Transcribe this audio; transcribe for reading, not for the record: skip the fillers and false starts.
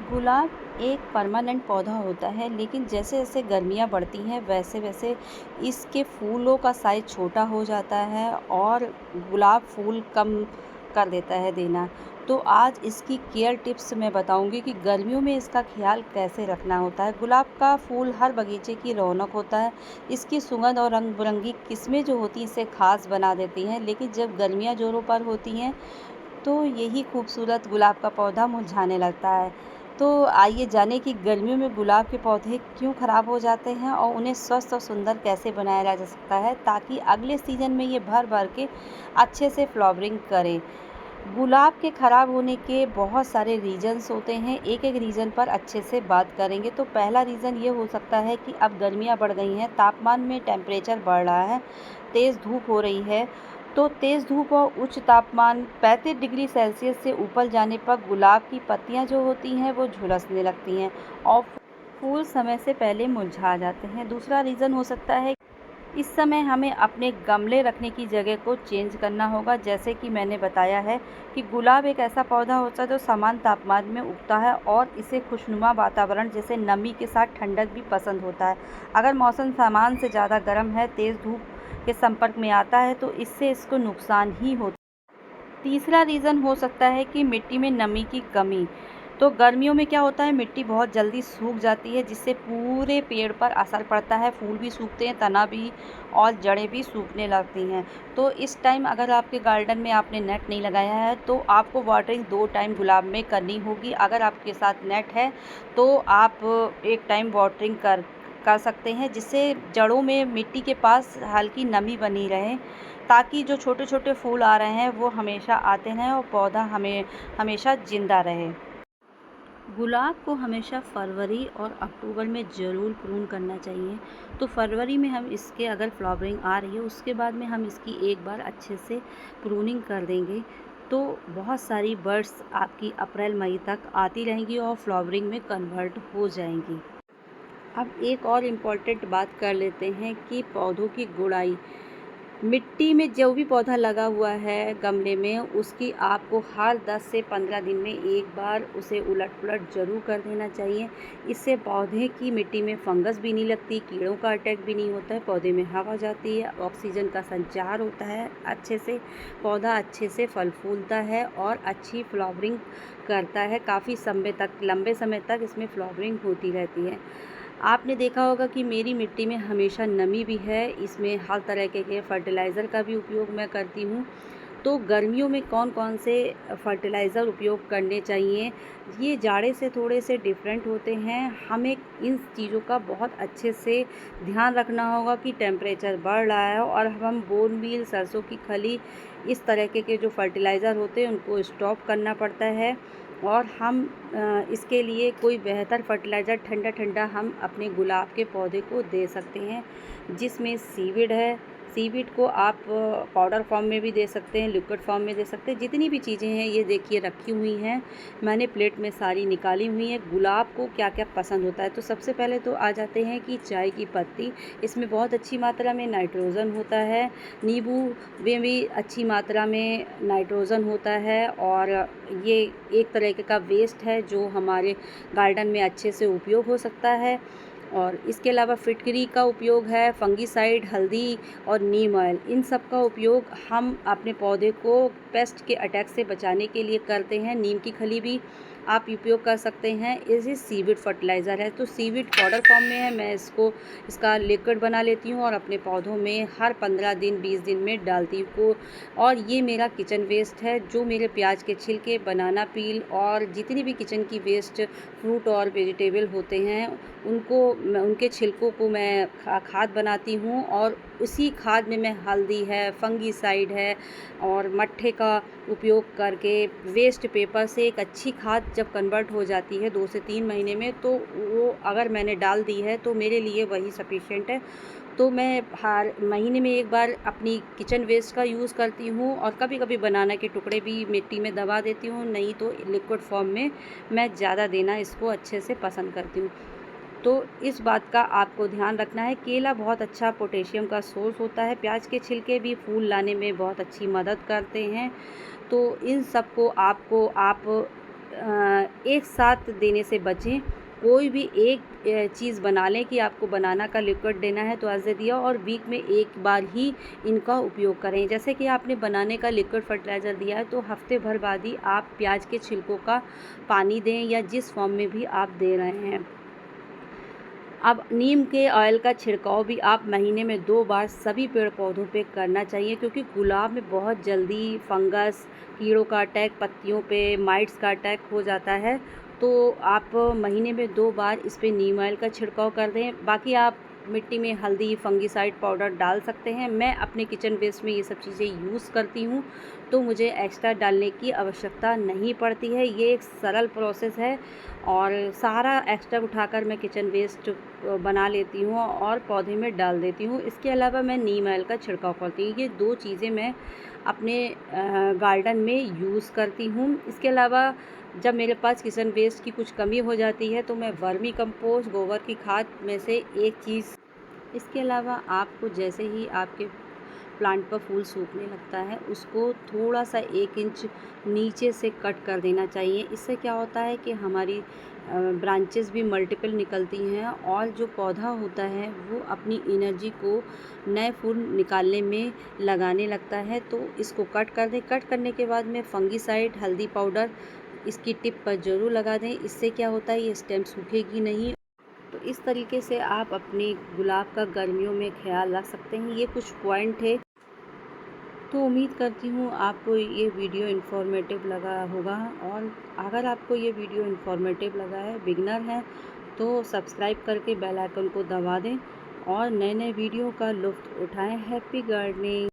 गुलाब एक परमानेंट पौधा होता है, लेकिन जैसे जैसे गर्मियाँ बढ़ती हैं वैसे वैसे इसके फूलों का साइज़ छोटा हो जाता है और गुलाब फूल कम कर देता है देना। तो आज इसकी केयर टिप्स मैं बताऊंगी कि गर्मियों में इसका ख्याल कैसे रखना होता है। गुलाब का फूल हर बगीचे की रौनक होता है। इसकी सुगंध और रंग बिरंगी किस्में जो होती हैं इसे खास बना देती हैं, लेकिन जब गर्मियाँ जोरों पर होती हैं तो यही खूबसूरत गुलाब का पौधा मुरझाने लगता है। तो आइए जानें कि गर्मियों में गुलाब के पौधे क्यों ख़राब हो जाते हैं और उन्हें स्वस्थ और सुंदर कैसे बनाया जा सकता है, ताकि अगले सीज़न में ये भर भर के अच्छे से फ्लावरिंग करें। गुलाब के ख़राब होने के बहुत सारे रीज़न्स होते हैं। एक एक रीज़न पर अच्छे से बात करेंगे। तो पहला रीज़न ये हो सकता है कि अब गर्मियाँ बढ़ गई हैं, तापमान में टेम्परेचर बढ़ रहा है, तेज़ धूप हो रही है। तो तेज़ धूप और उच्च तापमान 35 डिग्री सेल्सियस से ऊपर जाने पर गुलाब की पत्तियां जो होती हैं वो झुलसने लगती हैं और फूल समय से पहले मुरझा जाते हैं। दूसरा रीज़न हो सकता है इस समय हमें अपने गमले रखने की जगह को चेंज करना होगा। जैसे कि मैंने बताया है कि गुलाब एक ऐसा पौधा होता है जो समान तापमान में उगता है और इसे खुशनुमा वातावरण जैसे नमी के साथ ठंडक भी पसंद होता है। अगर मौसम सामान्य से ज़्यादा गर्म है, तेज़ धूप के संपर्क में आता है तो इससे इसको नुकसान ही होता है। तीसरा रीज़न हो सकता है कि मिट्टी में नमी की कमी। तो गर्मियों में क्या होता है, मिट्टी बहुत जल्दी सूख जाती है, जिससे पूरे पेड़ पर असर पड़ता है। फूल भी सूखते हैं, तना भी और जड़ें भी सूखने लगती हैं। तो इस टाइम अगर आपके गार्डन में आपने नेट नहीं लगाया है तो आपको वाटरिंग 2 टाइम गुलाब में करनी होगी। अगर आपके साथ नेट है तो आप एक टाइम वाटरिंग कर सकते हैं, जिससे जड़ों में मिट्टी के पास हल्की नमी बनी रहे, ताकि जो छोटे छोटे फूल आ रहे हैं वो हमेशा आते रहें और पौधा हमें हमेशा ज़िंदा रहे। गुलाब को हमेशा फरवरी और अक्टूबर में ज़रूर प्रून करना चाहिए। तो फरवरी में हम इसके अगर फ्लावरिंग आ रही है उसके बाद में हम इसकी एक बार अच्छे से प्रूनिंग कर देंगे तो बहुत सारी बर्ड्स आपकी अप्रैल मई तक आती रहेंगी और फ्लावरिंग में कन्वर्ट हो जाएंगी। अब एक और इम्पॉर्टेंट बात कर लेते हैं कि पौधों की गुड़ाई। मिट्टी में जो भी पौधा लगा हुआ है गमले में, उसकी आपको हर 10 से 15 दिन में एक बार उसे उलट-पुलट ज़रूर कर देना चाहिए। इससे पौधे की मिट्टी में फंगस भी नहीं लगती, कीड़ों का अटैक भी नहीं होता है, पौधे में हवा जाती है, ऑक्सीजन का संचार होता है अच्छे से, पौधा अच्छे से फल फूलता है और अच्छी फ्लावरिंग करता है। काफ़ी समय तक, लंबे समय तक इसमें फ्लावरिंग होती रहती है। आपने देखा होगा कि मेरी मिट्टी में हमेशा नमी भी है, इसमें हर तरह के फर्टिलाइज़र का भी उपयोग मैं करती हूँ। तो गर्मियों में कौन कौन से फर्टिलाइज़र उपयोग करने चाहिए, ये जाड़े से थोड़े से डिफरेंट होते हैं। हमें इन चीज़ों का बहुत अच्छे से ध्यान रखना होगा कि टेम्परेचर बढ़ रहा है और हम बोनमील, सरसों की खली, इस तरह के जो फर्टिलाइज़र होते हैं उनको स्टॉप करना पड़ता है। और हम इसके लिए कोई बेहतर फर्टिलाइज़र ठंडा ठंडा हम अपने गुलाब के पौधे को दे सकते हैं, जिसमें सीविड है। सीविड को आप पाउडर फॉर्म में भी दे सकते हैं, लिक्विड फॉर्म में दे सकते हैं। जितनी भी चीज़ें हैं ये देखिए रखी हुई हैं, मैंने प्लेट में सारी निकाली हुई हैं। गुलाब को क्या क्या पसंद होता है, तो सबसे पहले तो आ जाते हैं कि चाय की पत्ती, इसमें बहुत अच्छी मात्रा में नाइट्रोजन होता है। नींबू में भी अच्छी मात्रा में नाइट्रोजन होता है और ये एक तरह का वेस्ट है जो हमारे गार्डन में अच्छे से उपयोग हो सकता है। और इसके अलावा फिटकरी का उपयोग है, फंगीसाइड, हल्दी और नीम ऑयल, इन सब का उपयोग हम अपने पौधे को पेस्ट के अटैक से बचाने के लिए करते हैं। नीम की खली भी आप उपयोग कर सकते हैं। ये सीविड फर्टिलाइज़र है, तो सीविड पाउडर फॉर्म में है, मैं इसका लिक्विड बना लेती हूँ और अपने पौधों में हर 15 दिन 20 दिन में डालती हूँ। और ये मेरा किचन वेस्ट है, जो मेरे प्याज के छिलके, बनाना पील और जितनी भी किचन की वेस्ट फ्रूट और वेजिटेबल होते हैं उनके छिलकों को मैं खाद बनाती हूँ और उसी खाद में मैं हल्दी है, फंगीसाइड है और मट्ठे का उपयोग करके वेस्ट पेपर से एक अच्छी खाद जब कन्वर्ट हो जाती है 2 से 3 महीने में, तो वो अगर मैंने डाल दी है तो मेरे लिए वही सफिशिएंट है। तो मैं हर महीने में एक बार अपनी किचन वेस्ट का यूज़ करती हूँ और कभी कभी बनाना के टुकड़े भी मिट्टी में दबा देती हूँ, नहीं तो लिक्विड फॉर्म में मैं ज़्यादा देना इसको अच्छे से पसंद करती हूँ। तो इस बात का आपको ध्यान रखना है। केला बहुत अच्छा पोटेशियम का सोर्स होता है, प्याज के छिलके भी फूल लाने में बहुत अच्छी मदद करते हैं। तो इन सब को आप एक साथ देने से बचें। कोई भी एक चीज़ बना लें कि आपको बनाना का लिक्विड देना है तो ऐसे दिया, और वीक में एक बार ही इनका उपयोग करें। जैसे कि आपने बनाने का लिक्विड फर्टिलाइज़र दिया है तो हफ्ते भर बाद ही आप प्याज के छिलकों का पानी दें, या जिस फॉर्म में भी आप दे रहे हैं। अब नीम के ऑयल का छिड़काव भी आप महीने में 2 बार सभी पेड़ पौधों पे करना चाहिए, क्योंकि गुलाब में बहुत जल्दी फंगस, कीड़ों का अटैक, पत्तियों पे माइट्स का अटैक हो जाता है। तो आप महीने में 2 बार इस पे नीम ऑयल का छिड़काव कर दें। बाकी आप मिट्टी में हल्दी, फंगिसाइड पाउडर डाल सकते हैं। मैं अपने किचन वेस्ट में ये सब चीज़ें यूज़ करती हूँ, तो मुझे एक्स्ट्रा डालने की आवश्यकता नहीं पड़ती है। ये एक सरल प्रोसेस है और सारा एक्स्ट्रा उठाकर मैं किचन वेस्ट बना लेती हूँ और पौधे में डाल देती हूँ। इसके अलावा मैं नीम ऑयल का छिड़काव करती हूँ। ये 2 चीज़ें मैं अपने गार्डन में यूज़ करती हूँ। इसके अलावा जब मेरे पास किचन वेस्ट की कुछ कमी हो जाती है तो मैं वर्मी कंपोस्ट, गोबर की खाद में से एक चीज़। इसके अलावा आपको जैसे ही आपके प्लांट पर फूल सूखने लगता है, उसको थोड़ा-सा 1 इंच नीचे से कट कर देना चाहिए। इससे क्या होता है कि हमारी ब्रांचेस भी मल्टीपल निकलती हैं और जो पौधा होता है वो अपनी एनर्जी को नए फूल निकालने में लगाने लगता है। तो इसको कट कर दें। कट करने के बाद में फंगिसाइड, हल्दी पाउडर इसकी टिप पर ज़रूर लगा दें। इससे क्या होता है, ये स्टेम सूखेगी नहीं। तो इस तरीके से आप अपने गुलाब का गर्मियों में ख्याल रख सकते हैं। ये कुछ पॉइंट है। तो उम्मीद करती हूँ आपको ये वीडियो इन्फॉर्मेटिव लगा होगा, और अगर आपको ये वीडियो इन्फॉर्मेटिव लगा है, बिगनर हैं, तो सब्सक्राइब करके बेल आइकन को दबा दें और नए-नए वीडियो का लुत्फ़ उठाएँ। Happy gardening.